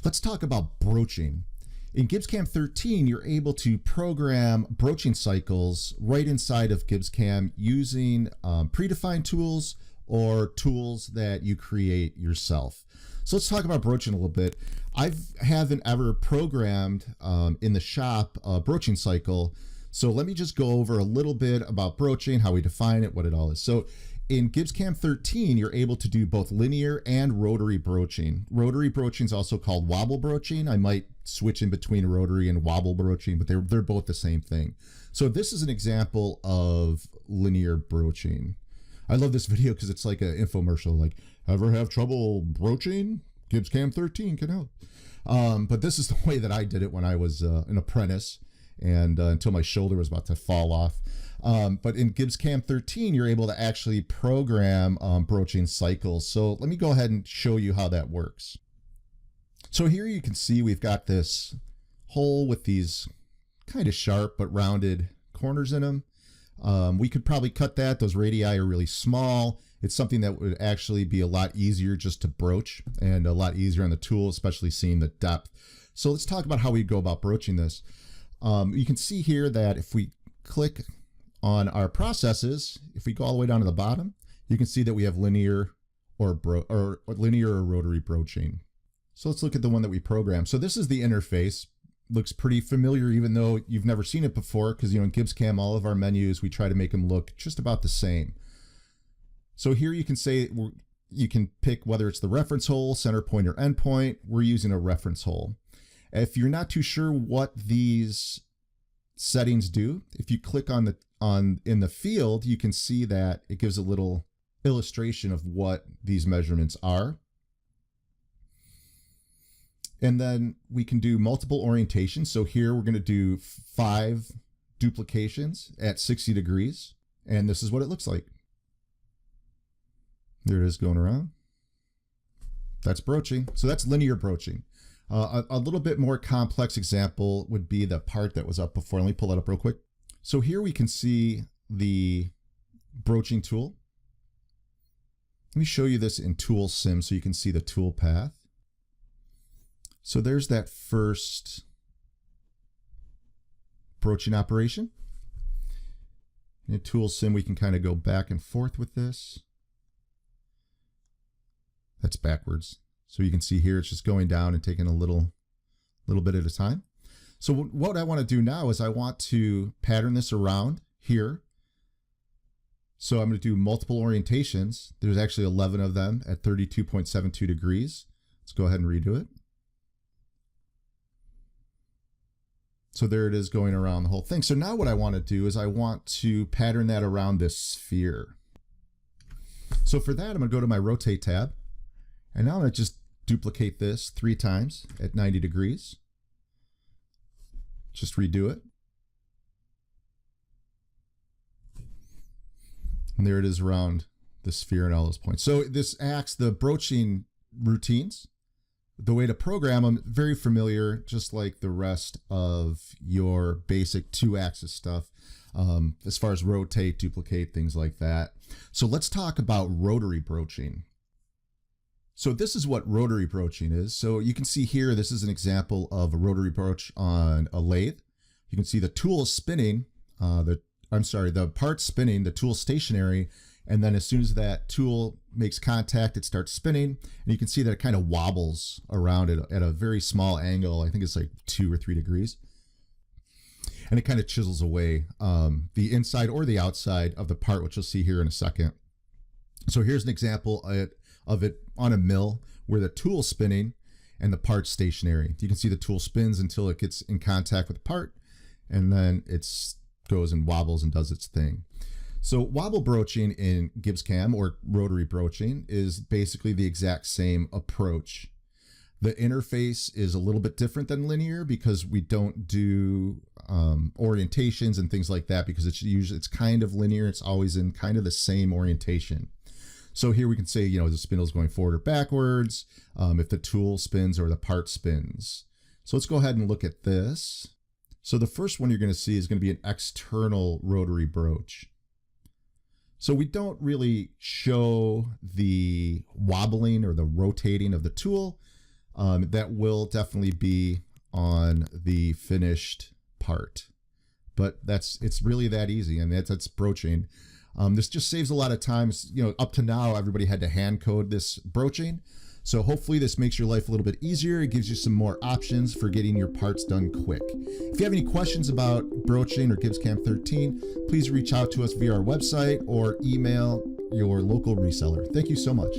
Let's talk about broaching. In GibbsCAM 13, you're able to program broaching cycles right inside of GibbsCAM using predefined tools or tools that you create yourself. So let's talk about broaching a little bit. I haven't ever programmed in the shop a broaching cycle. So let me just go over a little bit about broaching, how we define it, what it all is. So in GibbsCAM 13, you're able to do both linear and rotary broaching. Rotary broaching is also called wobble broaching. I might switch in between rotary and wobble broaching, but they're both the same thing. So this is an example of linear broaching. I love this video because it's like an infomercial, like, ever have trouble broaching? GibbsCAM 13 can help. But this is the way that I did it when I was an apprentice and until my shoulder was about to fall off. But in GibbsCAM 13, you're able to actually program broaching cycles. So let me go ahead and show you how that works. So here you can see we've got this hole with these kind of sharp but rounded corners in them. We could probably cut that. Those radii are really small. It's something that would actually be a lot easier just to broach and a lot easier on the tool, especially seeing the depth. So let's talk about how we go about broaching this. You can see here that if we click on our processes, if we go all the way down to the bottom, you can see that we have linear or rotary broaching. So let's look at the one that we programmed. So this is the interface. Looks pretty familiar, even though you've never seen it before, because in GibbsCAM, all of our menus, we try to make them look just about the same. So here you can say, you can pick whether it's the reference hole, center point, or end point. We're using a reference hole. If you're not too sure what these settings do, if you click in the field, you can see that it gives a little illustration of what these measurements are. And then we can do multiple orientations. So here we're going to do 5 duplications at 60 degrees. And this is what it looks like. There it is going around. That's broaching. So that's linear broaching. A little bit more complex example would be the part that was up before. Let me pull that up real quick. So here we can see the broaching tool. Let me show you this in Tool Sim so you can see the tool path. So there's that first broaching operation. In Tool Sim, we can kind of go back and forth with this. That's backwards. So you can see here, it's just going down and taking a little bit at a time. So what I want to do now is I want to pattern this around here. So I'm going to do multiple orientations. There's actually 11 of them at 32.72 degrees. Let's go ahead and redo it. So there it is going around the whole thing. So now what I want to do is I want to pattern that around this sphere. So for that, I'm going to go to my Rotate tab. And now I'm going to just duplicate this 3 times at 90 degrees. Just redo it. And there it is around the sphere and all those points. So this acts the broaching routines. The way to program them, very familiar, just like the rest of your basic 2-axis stuff, as far as rotate, duplicate, things like that. So let's talk about rotary broaching. So this is what rotary broaching is. So you can see here, this is an example of a rotary broach on a lathe. You can see the tool is spinning, the part spinning, the tool stationary, and then as soon as that tool makes contact, it starts spinning, and you can see that it kind of wobbles around it at a very small angle. I think it's like 2 or 3 degrees. And it kind of chisels away the inside or the outside of the part, which you'll see here in a second. So here's an example of it on a mill where the tool's spinning and the part's stationary. You can see the tool spins until it gets in contact with the part, and then it goes and wobbles and does its thing. So wobble broaching in GibbsCAM, or rotary broaching, is basically the exact same approach. The interface is a little bit different than linear because we don't do orientations and things like that, because it's kind of linear. It's always in kind of the same orientation. So here we can say, the spindle is going forward or backwards, if the tool spins or the part spins. So let's go ahead and look at this. So the first one you're going to see is going to be an external rotary broach. So we don't really show the wobbling or the rotating of the tool. that will definitely be on the finished part. But it's really that easy, and that's broaching. This just saves a lot of times. Up to now, everybody had to hand code this broaching. So hopefully this makes your life a little bit easier. It gives you some more options for getting your parts done quick. If you have any questions about broaching or GibbsCAM 13, please reach out to us via our website or email your local reseller. Thank you so much.